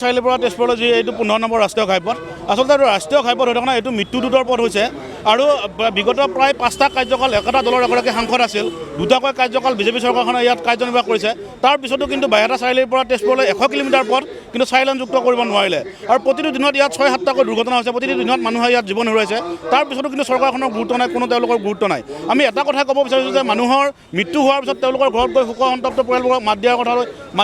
চাৰিআলিৰ পৰা তেজপুৰলৈ যি এইটো 15 নম্বৰ ৰাষ্ট্ৰীয় ঘাইপথ আচলতে এইটো ৰাষ্ট্ৰীয় ঘাইপথ হৈ থকা এইটো মৃত্যুদূতৰ পথ হৈছে আৰু বিগত প্ৰায় 5টা কাৰ্যকাল একেটা দলৰ এগৰাকী সাংসদ আছিল দুটাকৈ কাৰ্যকাল বিজেপি চৰকাৰখনে ইয়াত কাৰ্যনিৰ্বাহ কৰিছে তাৰ পিছতো কিন্তু বাইহাটা চাৰিআলিৰ পৰা তেজপুৰলৈ 100 কিলোমিটাৰ পথ কিন্তু 4 লেনযুক্ত কৰিব নোৱাৰিলে আৰু প্ৰতিটো দিনত ইয়াত 6-7টাকৈ দুৰ্ঘটনা হৈছে প্ৰতিটো দিনত মানুহে ইয়াত জীৱন হেৰুৱাইছে তাৰ পিছতো কিন্তু চৰকাৰখনৰ গুৰুত্ব নাই কোনো তেওঁলোকৰ গুৰুত্ব নাই আমি এটা কথা ক'ব বিচাৰিছোঁ যে মানুহৰ মৃত্যু হোৱাৰ পিছত তেওঁলোকৰ ঘৰত গৈ শোক সন্তপ্ত পৰিয়ালবোৰক মাত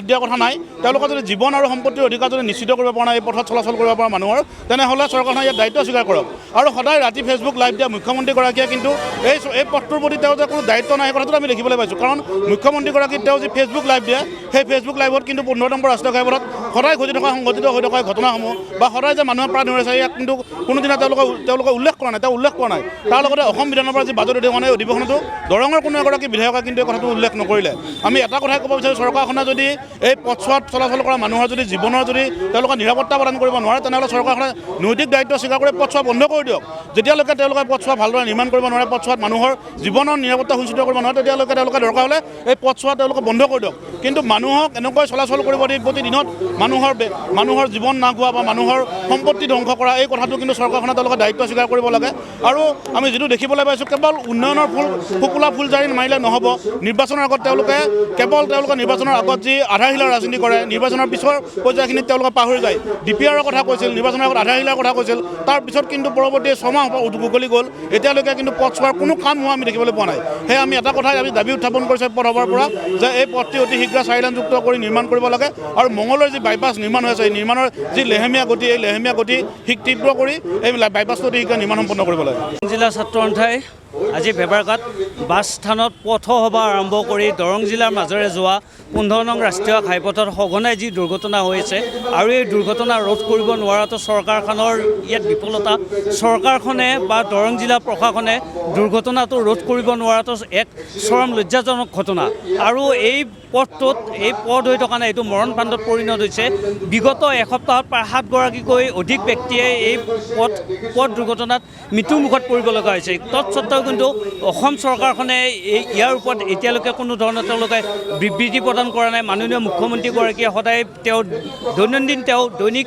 দিয়াৰ কথা নাই তেওঁলোকৰ যদি জীৱন আৰু সম্পত্তিৰ অধিকাৰ যদি নিশ্চিত কৰিব পৰা নাই এই পথত চলাচল কৰিব পৰা মানুহৰ তেনেহ'লে চৰকাৰখনে ইয়াত দায়িত্ব স্বীকাৰ কৰক আৰু সদায় ৰাতি ফেচবুক লাইভ দিয়া মুখ্যমন্ত্ৰীগৰাকীয়ে কিন্তু এই পথটোৰ প্ৰতি তেওঁ যে কোনো দায়িত্ব নাই কথাটো আমি দেখিবলৈ পাইছোঁ কাৰণ মুখ্যমন্ত্ৰীগৰাকী তেওঁ যি ফেচবুক লাইভ দিয়ে সেই ফেচবুক লাইভত কিন্তু 15 নম্বৰ ৰাষ্ট্ৰীয় ঘাইপথত সদায় সংঘটিত হৈ থকা ঘটনাসমূহ বা সদায় যে মানুহে প্ৰাণ হেৰুৱাইছে ইয়াক কিন্তু কোনোদিনা তেওঁলোকে উল্লেখ কৰা নাই তাৰ লগতে অসম বিধানসভাৰ যি বাজেট অধিৱেশনতো দৰঙৰ কোনো এগৰাকী বিধায়কে কিন্তু এই কথাটো উল্লেখ নকৰিলে আমি এটা কথাই ক'ব বিচাৰোঁ চৰকাৰখনে যদি এই পথছোৱাত চলাচল কৰা মানুহৰ যদি জীৱনৰ যদি তেওঁলোকে নিৰাপত্তা প্ৰদান কৰিব নোৱাৰে তেনেহ'লে চৰকাৰখনে নৈতিক দায়িত্ব স্বীকাৰ কৰি পথছোৱা বন্ধ কৰি দিয়ক যেতিয়ালৈকে তেওঁলোকে পথছোৱা ভালদৰে নিৰ্মাণ কৰিব নোৱাৰে পথছোৱাত মানুহৰ জীৱনৰ নিৰাপত্তা সুনিশ্চিত কৰিব নোৱাৰে তেতিয়ালৈকে তেওঁলোকে দৰকাৰ হ'লে এই পথছোৱা তেওঁলোকে বন্ধ কৰি দিয়ক কিন্তু মানুহক এনেকৈ চলাচল কৰিব দি প্ৰতিদিনত মানুহৰ জীৱন নাগোৱা বা মানুহৰ সম্পত্তি ধ্বংস কৰা এই কথাটো কিন্তু চৰকাৰখনে তেওঁলোকে দায়িত্ব স্বীকাৰ কৰিব লাগে আৰু আমি যিটো দেখিবলৈ পাইছোঁ কেৱল উন্নয়নৰ ফুকুলা ফুল জাৰি মাৰিলে নহ'ব নিৰ্বাচনৰ আগত তেওঁলোকে নিৰ্বাচনৰ আগত যি আধাৰশিলাৰ ৰাজনীতি কৰে নিৰ্বাচনৰ পিছৰ পৰ্যায়খিনিত তেওঁলোকে পাহৰি যায় DPRৰ কথা কৈছিল নিৰ্বাচনৰ আগত আধাৰশিলাৰ কথা কৈছিল তাৰপিছত কিন্তু পৰৱৰ্তী 6 মাহ উকলি গ'ল এতিয়ালৈকে কিন্তু পথছোৱাৰ কোনো কাম হোৱা আমি দেখিবলৈ পোৱা নাই সেয়ে আমি এটা কথাই আমি দাবী উত্থাপন কৰিছোঁ পথসভাৰ পৰা যে এই পথটি অতি শীঘ্ৰে 4 লেনযুক্ত কৰি নিৰ্মাণ কৰিব লাগে আৰু মঙলৰ যি বাইপাছ নিৰ্মাণ হৈ আছে এই নিৰ্মাণৰ যি লেহেমীয়া গতি তীব্ৰ কৰি এই বাইপাছটো অতি শীঘ্ৰে নিৰ্মাণ সম্পন্ন কৰিব লাগে জিলা ছাত্ৰ সন্থাই আজি বেবাৰঘাট বাছ স্থানত পথসভা আৰম্ভ কৰি দৰং জিলাৰ মাজেৰে যোৱা 15 নং ৰাষ্ট্ৰীয় ঘাইপথত সঘনাই যি দুৰ্ঘটনা হৈছে আৰু এই দুৰ্ঘটনা ৰোধ কৰিব নোৱাৰাটো চৰকাৰখনৰ ইয়াত বিফলতা চৰকাৰখনে বা দৰং জিলা প্ৰশাসনে দুৰ্ঘটনাটো ৰোধ কৰিব নোৱাৰাটো এক চৰম লজ্জাজনক ঘটনা আৰু এই পথটোত এই পথ হৈ থকা নাই এইটো মৰণফান্দত পৰিণত হৈছে বিগত এসপ্তাহত প্ৰায় 7গৰাকীকৈ অধিক ব্যক্তিয়ে এই পথ দুৰ্ঘটনাত মৃত্যুমুখত পৰিব লগা হৈছে তৎসত্ত্বেও কিন্তু অসম চৰকাৰখনে ইয়াৰ ওপৰত এতিয়ালৈকে কোনো ধৰণৰ তেওঁলোকে বিবৃতি প্ৰদান কৰা নাই মাননীয় মুখ্যমন্ত্ৰীগৰাকীয়ে সদায় দৈনিক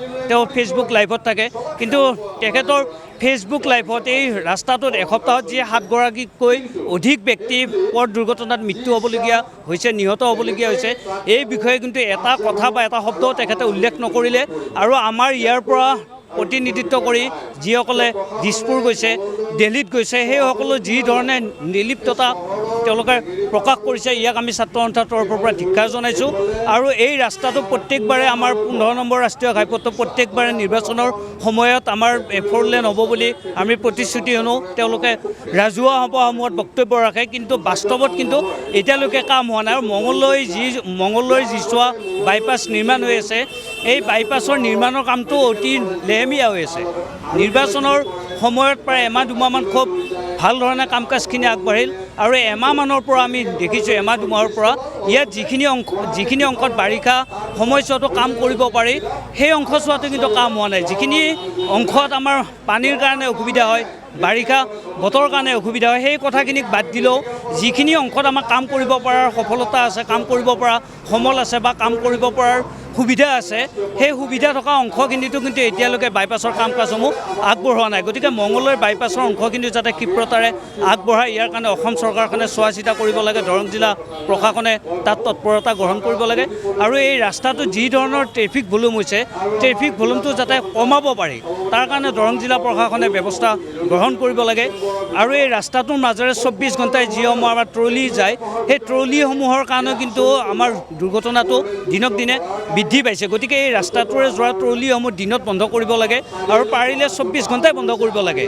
ফেচবুক লাইভত থাকে কিন্তু তেখেতৰ ফেচবুক লাইভত এই ৰাস্তাটোত এসপ্তাহত যি 7গৰাকীকৈ অধিক ব্যক্তি পথ দুৰ্ঘটনাত মৃত্যু হ'বলগীয়া হৈছে নিহত হ'বলগীয়া হৈছে এই বিষয়ে কিন্তু এটা কথা বা এটা শব্দও তেখেতে উল্লেখ নকৰিলে আৰু আমাৰ ইয়াৰ পৰা প্ৰতিনিধিত্ব কৰি যিসকলে দিছপুৰ গৈছে দিল্লীত গৈছে সেইসকলে যি ধৰণে নিৰ্লিপ্ততা তেওঁলোকে প্ৰকাশ কৰিছে ইয়াক আমি ছাত্ৰ সন্থাৰ তৰফৰ পৰা ধিক্কাৰ জনাইছোঁ আৰু এই ৰাস্তাটো প্ৰত্যেকবাৰে আমাৰ 15 নম্বৰ ৰাষ্ট্ৰীয় ঘাইপথটো প্ৰত্যেকবাৰে নিৰ্বাচনৰ সময়ত আমাৰ 4 লেন হ'ব বুলি আমি প্ৰতিশ্ৰুতি শুনো তেওঁলোকে ৰাজহুৱা সভাসমূহত বক্তব্য ৰাখে কিন্তু বাস্তৱত কিন্তু এতিয়ালৈকে কাম হোৱা নাই আৰু মঙললৈ যিছোৱা বাইপাছ নিৰ্মাণ হৈ আছে এই বাইপাছৰ নিৰ্মাণৰ কামটো অতি লেহেমীয়া হৈ আছে নিৰ্বাচনৰ সময়ত প্ৰায় এমাহ-দুমাহমান খুব ভাল ধৰণে কাম কাজখিনি আগবাঢ়িল আৰু এমাহমানৰ পৰা আমি দেখিছোঁ এমাহ-দুমাহৰ পৰা ইয়াত যিখিনি অংশত বাৰিষা সময়ছোৱাতো কাম কৰিব পাৰি সেই অংশছোৱাতো কিন্তু কাম হোৱা নাই যিখিনি অংশত আমাৰ পানীৰ কাৰণে অসুবিধা হয় বাৰিষা বতৰৰ কাৰণে অসুবিধা হয় সেই কথাখিনিক বাদ দিলেও যিখিনি অংশত আমাৰ কাম কৰিব পৰাৰ সফলতা আছে কাম কৰিব পৰা সমল আছে বা কাম কৰিব পৰাৰ সুবিধা আছে সেই সুবিধা থকা অংশখিনিতো কিন্তু এতিয়ালৈকে বাইপাছৰ কাম কাজসমূহ আগবঢ়োৱা নাই গতিকে মঙলদৈৰ বাইপাছৰ অংশখিনি যাতে ক্ষীপ্ৰতাৰে আগবঢ়ায় ইয়াৰ কাৰণে অসম চৰকাৰখনে চোৱা চিতা কৰিব লাগে দৰং জিলা প্ৰশাসনে তাত তৎপৰতা গ্ৰহণ কৰিব লাগে আৰু এই ৰাস্তাটো যি ধৰণৰ ট্ৰেফিক ভলিউম হৈছে ট্ৰেফিক ভলিউমটো যাতে কমাব পাৰি তাৰ কাৰণে দৰং জিলা প্ৰশাসনে ব্যৱস্থা গ্ৰহণ কৰিব লাগে আৰু এই ৰাস্তাটোৰ মাজেৰে 24 ঘণ্টাই যিসমূহ আমাৰ ট্ৰলি যায় সেই ট্ৰলিসমূহৰ কাৰণে কিন্তু আমাৰ দুৰ্ঘটনাটো দিনক দিনে বৃদ্ধি পাইছে গতিকে এই ৰাস্তাটোৰে যোৱা ট্ৰলিসমূহ দিনত বন্ধ কৰিব লাগে আৰু পাৰিলে 24 ঘণ্টাই বন্ধ কৰিব লাগে